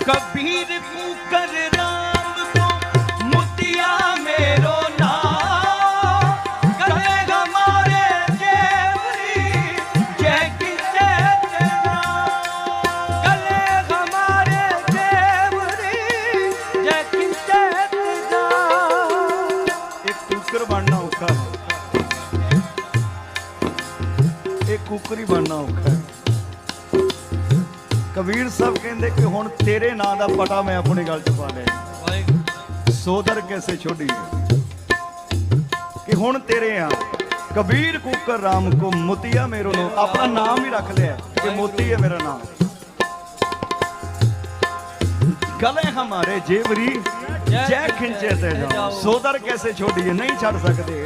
Kabir cooker Ram को मुतिया मेरो नाम, गले हमारे जेवरी जय किसे तेरा, गले हमारे जेवरी जय किसे तेरा। एक कुकर बनना औखा है, एक कुकरी बनना औखा है। कबीर साहब कहते कि हुण तेरे नां दा पटा मैं अपने गल च पा लिया, सोदर कैसे छोड़ी कि हुण तेरे आ। कबीर कुकर राम को मोतिया मेरो नो, अपना नाम ही रख लिया कि मोती है मेरा नाम। गले हमारे जेवरी जय खिंचे से जाओ, सोदर कैसे छोड़िए नहीं छड़ सकते।